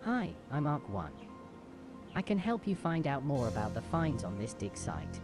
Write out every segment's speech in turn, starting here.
Hi, I'm Arc1. I can help you find out more about the finds on this dig site.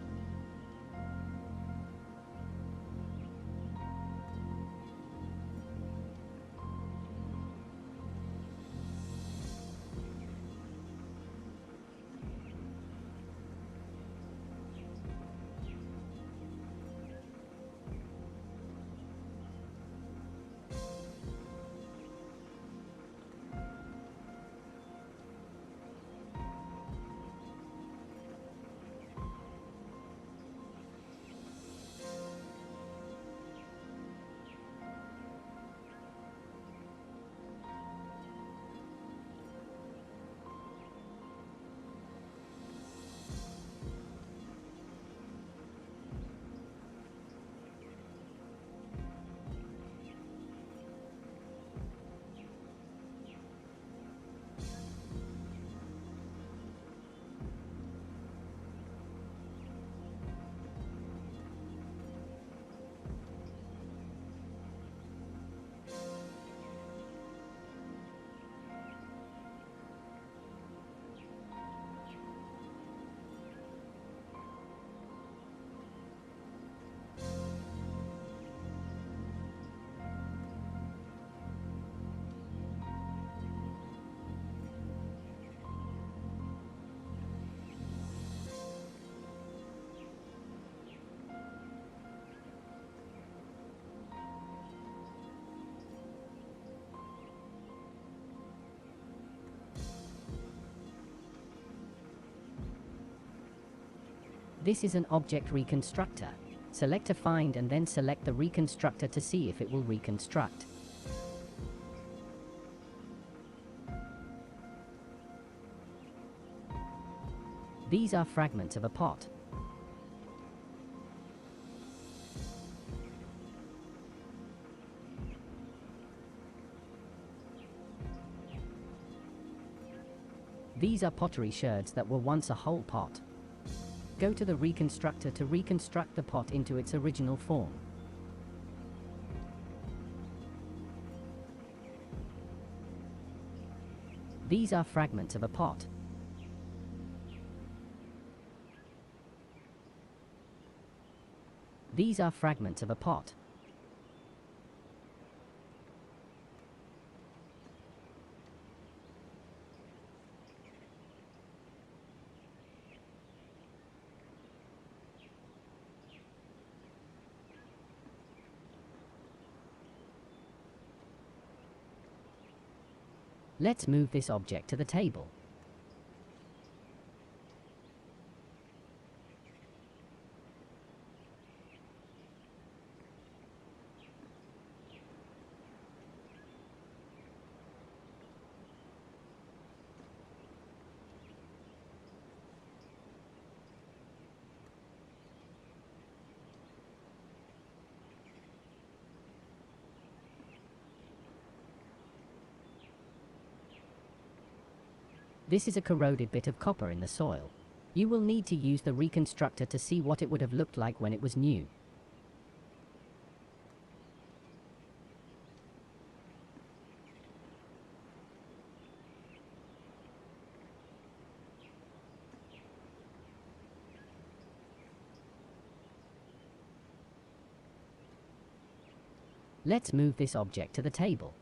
This is an object reconstructor. Select a find and then select the reconstructor to see if it will reconstruct. These are fragments of a pot. These are pottery sherds that were once a whole pot. Go to the reconstructor to reconstruct the pot into its original form. These are fragments of a pot. These are fragments of a pot. Let's move this object to the table. This is a corroded bit of copper in the soil. You will need to use the reconstructor to see what it would have looked like when it was new. Let's move this object to the table.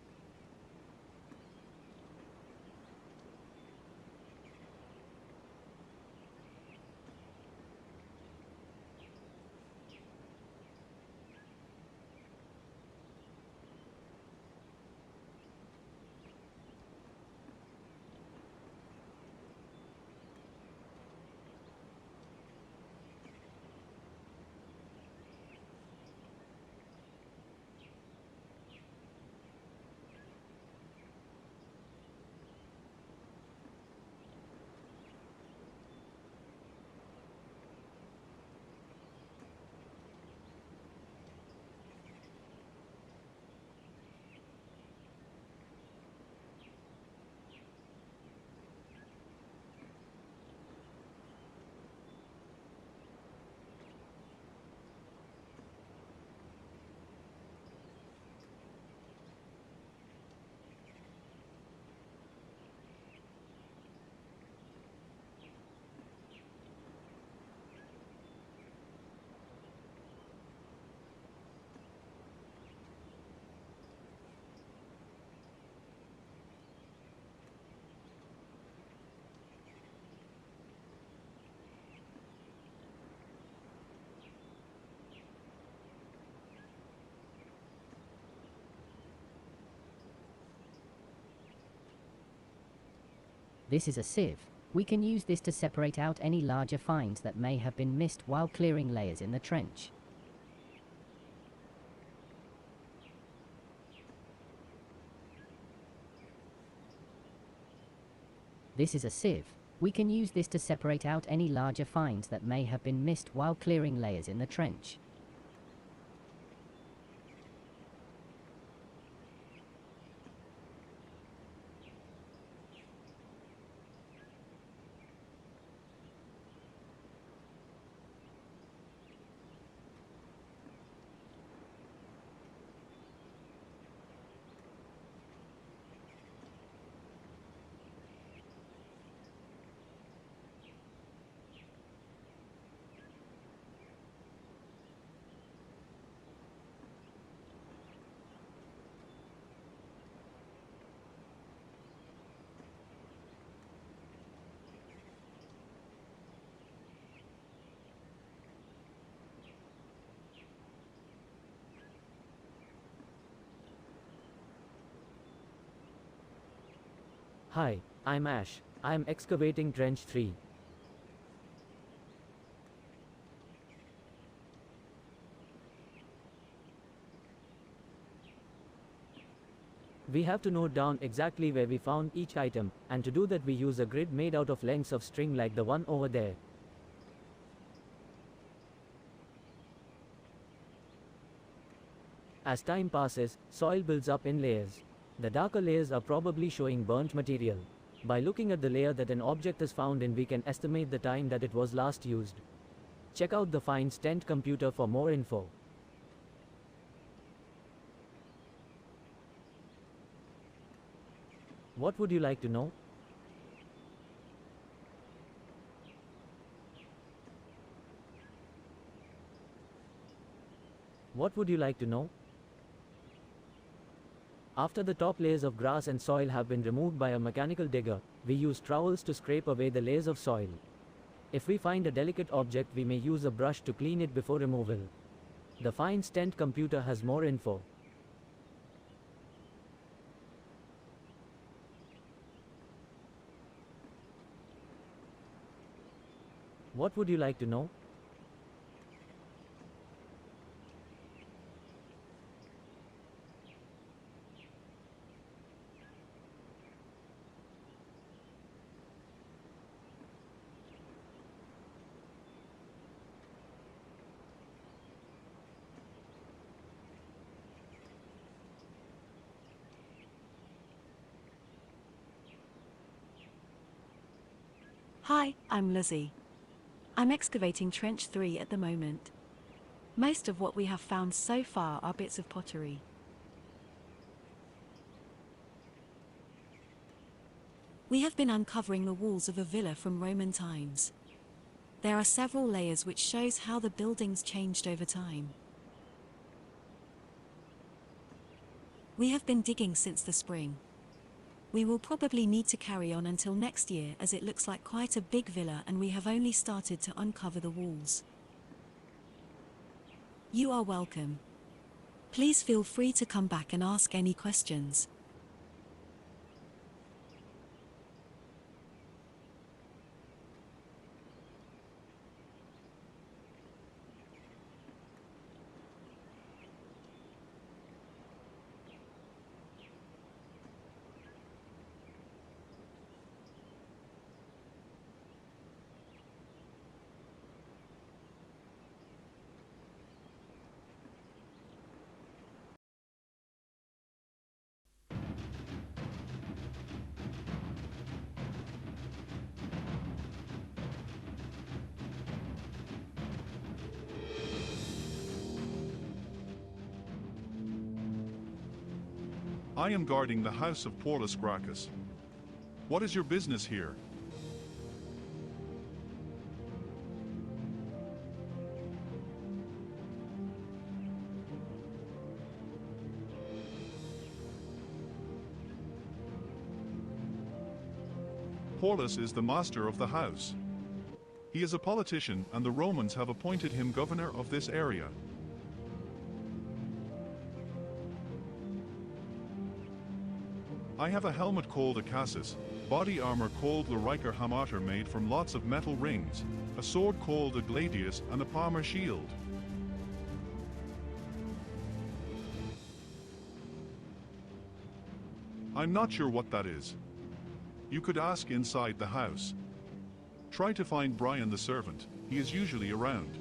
This is a sieve. We can use this to separate out any larger finds that may have been missed while clearing layers in the trench. This is a sieve. We can use this to separate out any larger finds that may have been missed while clearing layers in the trench. Hi, I'm Ash. I'm excavating Trench 3. We have to note down exactly where we found each item, and to do that we use a grid made out of lengths of string like the one over there. As time passes, soil builds up in layers. The darker layers are probably showing burnt material. By looking at the layer that an object is found in, we can estimate the time that it was last used. Check out the Finds Tent computer for more info. What would you like to know? What would you like to know? After the top layers of grass and soil have been removed by a mechanical digger, we use trowels to scrape away the layers of soil. If we find a delicate object, we may use a brush to clean it before removal. The Finds Tent computer has more info. What would you like to know? Hi, I'm Lizzie. I'm excavating Trench 3 at the moment. Most of what we have found so far are bits of pottery. We have been uncovering the walls of a villa from Roman times. There are several layers which shows how the buildings changed over time. We have been digging since the spring. We will probably need to carry on until next year, as it looks like quite a big villa and we have only started to uncover the walls. You are welcome. Please feel free to come back and ask any questions. I am guarding the house of Paulus Gracchus. What is your business here? Paulus is the master of the house. He is a politician, and the Romans have appointed him governor of this area. I have a helmet called a cassis, body armor called the Riker Hamater made from lots of metal rings, a sword called a gladius and a palmer shield. I'm not sure what that is. You could ask inside the house. Try to find Brian the servant, he is usually around.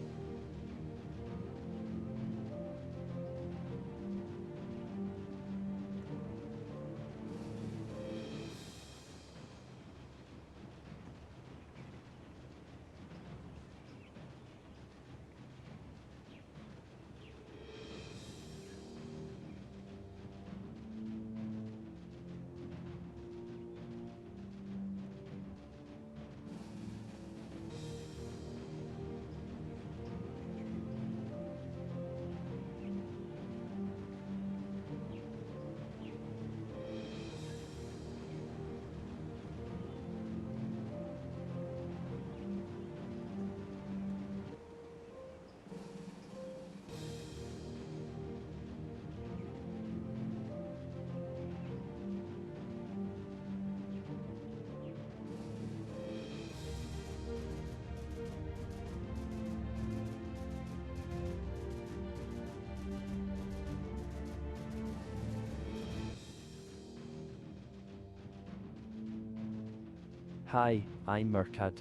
Hi, I'm Murkad.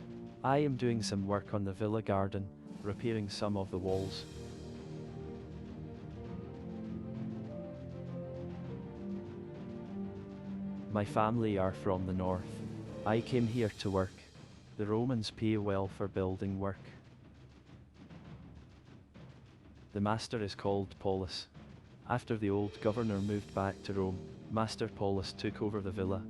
I am doing some work on the villa garden, repairing some of the walls. My family are from the north. I came here to work. The Romans pay well for building work. The master is called Paulus. After the old governor moved back to Rome, Master Paulus took over the villa.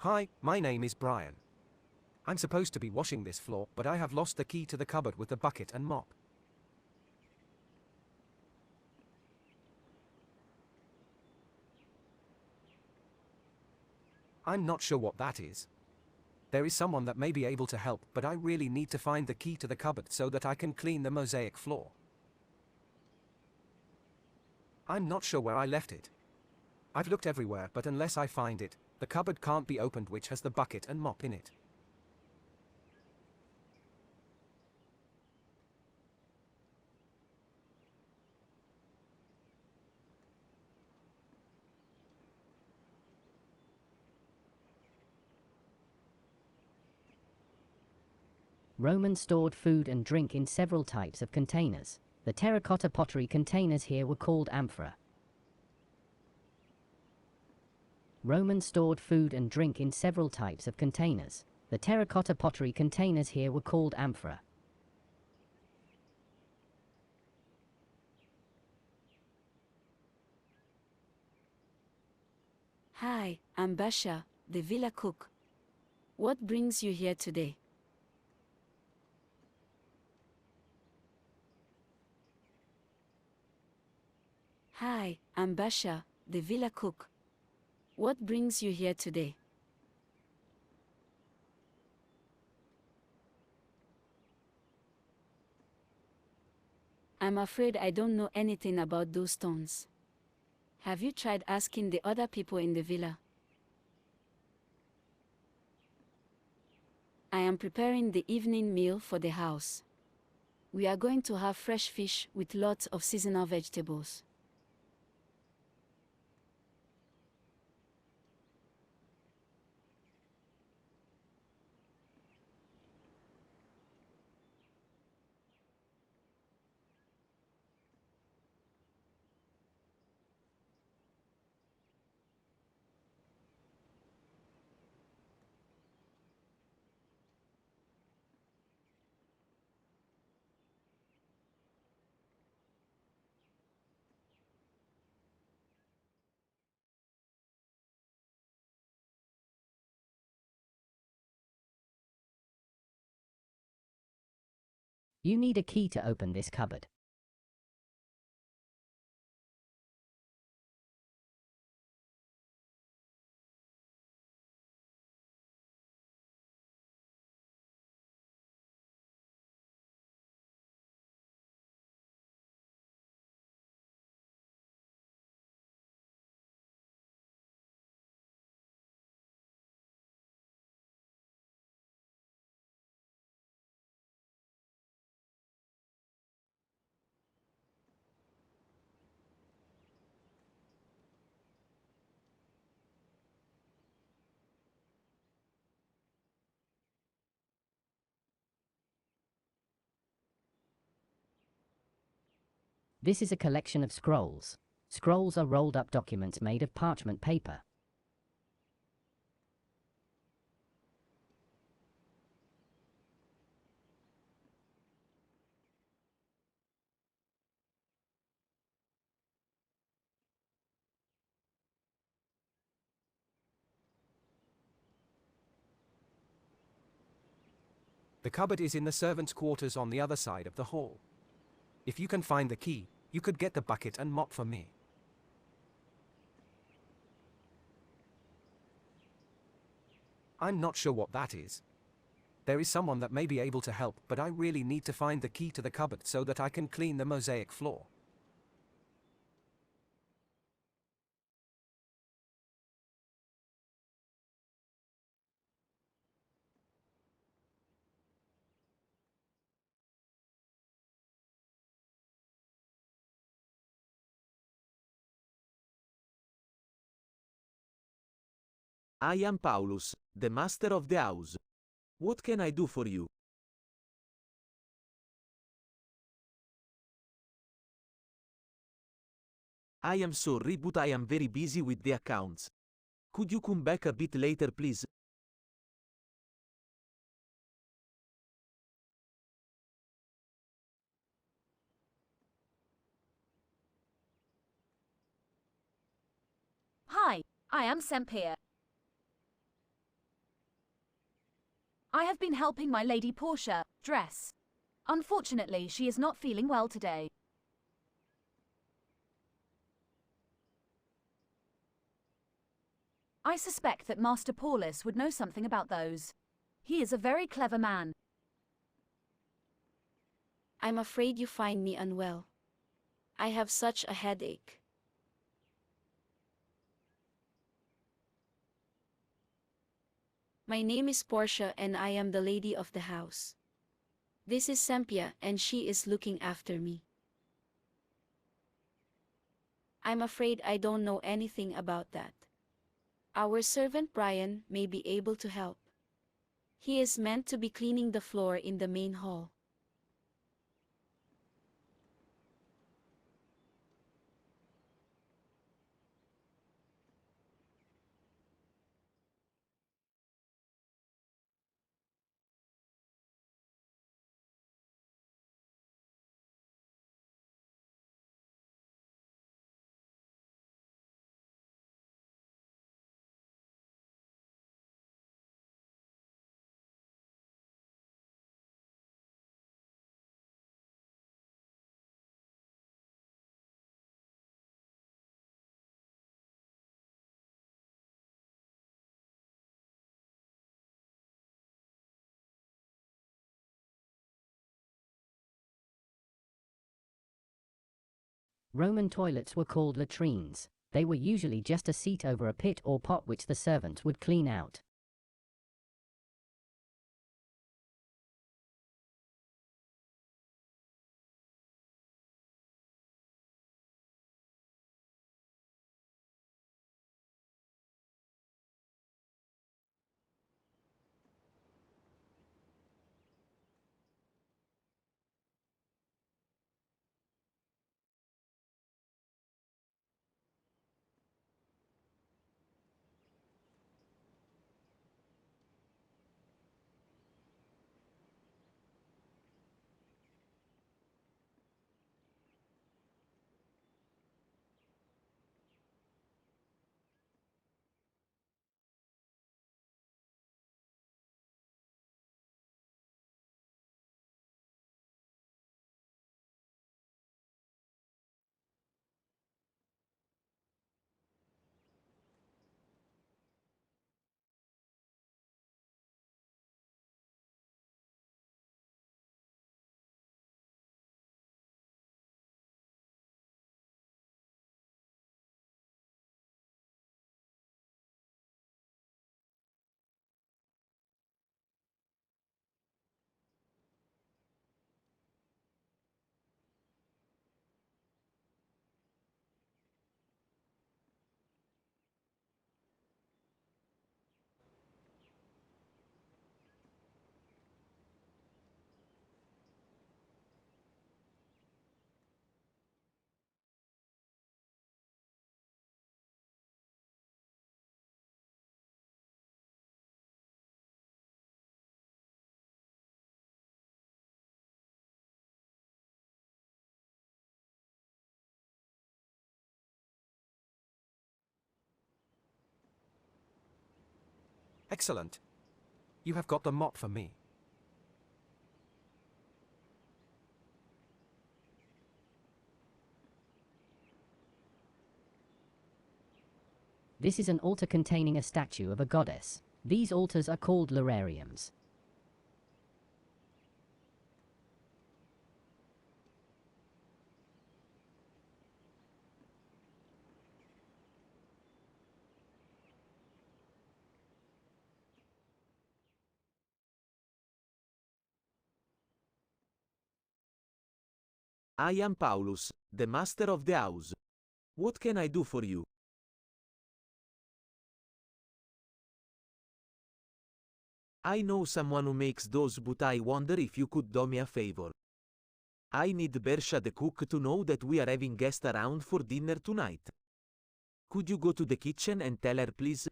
Hi, my name is Brian. I'm supposed to be washing this floor, but I have lost the key to the cupboard with the bucket and mop. I'm not sure what that is. There is someone that may be able to help, but I really need to find the key to the cupboard so that I can clean the mosaic floor. I'm not sure where I left it. I've looked everywhere, but unless I find it, the cupboard can't be opened, which has the bucket and mop in it. Romans stored food and drink in several types of containers. The terracotta pottery containers here were called amphora. Romans stored food and drink in several types of containers. The terracotta pottery containers here were called amphora. Hi, I'm Basha, the villa cook. What brings you here today? Hi, I'm Basha, the villa cook. What brings you here today? I'm afraid I don't know anything about those stones. Have you tried asking the other people in the villa? I am preparing the evening meal for the house. We are going to have fresh fish with lots of seasonal vegetables. You need a key to open this cupboard. This is a collection of scrolls. Scrolls are rolled up documents made of parchment paper. The cupboard is in the servants' quarters on the other side of the hall. If you can find the key, you could get the bucket and mop for me. I'm not sure what that is. There is someone that may be able to help, but I really need to find the key to the cupboard so that I can clean the mosaic floor. I am Paulus, the master of the house. What can I do for you? I am sorry, but I am very busy with the accounts. Could you come back a bit later, please? Hi, I am Sempir. I have been helping my Lady Portia dress. Unfortunately, she is not feeling well today. I suspect that Master Paulus would know something about those. He is a very clever man. I'm afraid you find me unwell. I have such a headache. My name is Portia and I am the lady of the house. This is Sempia and she is looking after me. I'm afraid I don't know anything about that. Our servant Brian may be able to help. He is meant to be cleaning the floor in the main hall. Roman toilets were called latrines. They were usually just a seat over a pit or pot which the servants would clean out. Excellent. You have got the mop for me. This is an altar containing a statue of a goddess. These altars are called larariums. I am Paulus, the master of the house. What can I do for you? I know someone who makes those, but I wonder if you could do me a favor. I need Bersha the cook to know that we are having guests around for dinner tonight. Could you go to the kitchen and tell her, please?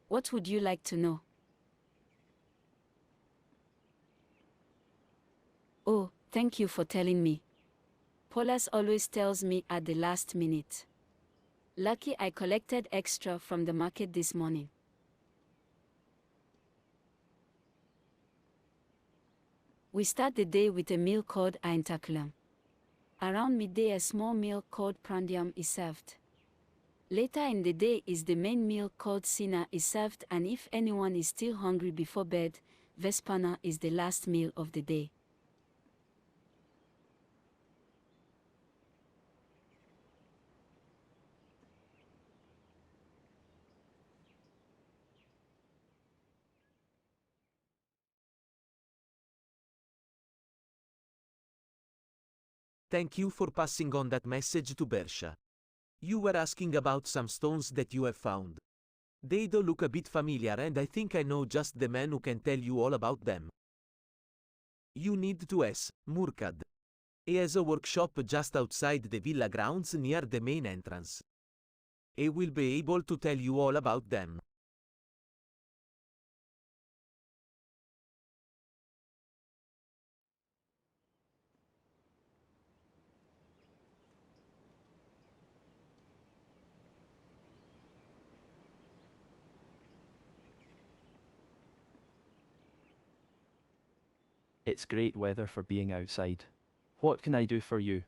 What would you like to know? Oh, thank you for telling me. Paulus always tells me at the last minute. Lucky I collected extra from the market this morning. We start the day with a meal called Aintaculam. Around midday a small meal called prandium is served. Later in the day is the main meal called Sina is served, and if anyone is still hungry before bed, Vespana is the last meal of the day. Thank you for passing on that message to Bersha. You were asking about some stones that you have found. They do look a bit familiar, and I think I know just the man who can tell you all about them. You need to ask Murkad. He has a workshop just outside the villa grounds near the main entrance. He will be able to tell you all about them. It's great weather for being outside. What can I do for you?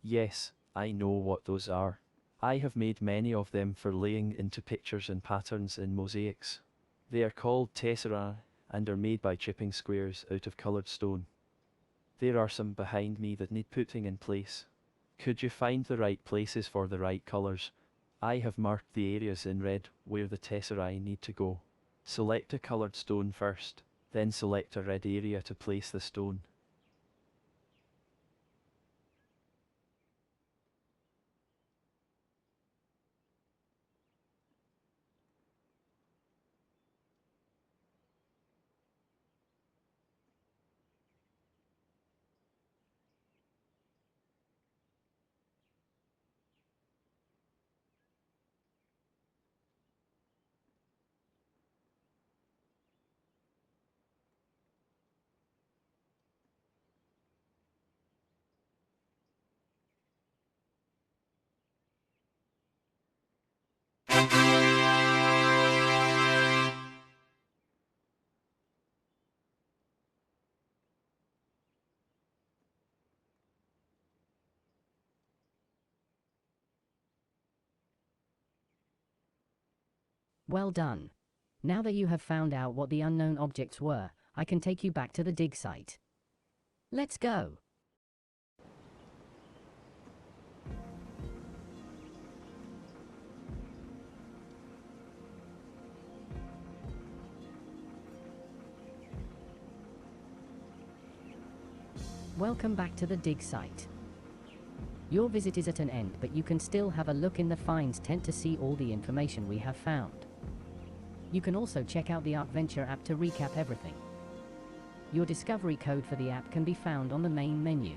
Yes, I know what those are. I have made many of them for laying into pictures and patterns in mosaics. They are called tesserae and are made by chipping squares out of coloured stone. There are some behind me that need putting in place. Could you find the right places for the right colours? I have marked the areas in red where the tesserae need to go. Select a coloured stone first, then select a red area to place the stone. Well done. Now that you have found out what the unknown objects were, I can take you back to the dig site. Let's go. Welcome back to the dig site. Your visit is at an end, but you can still have a look in the finds tent to see all the information we have found. You can also check out the ArcVenture app to recap everything. Your discovery code for the app can be found on the main menu.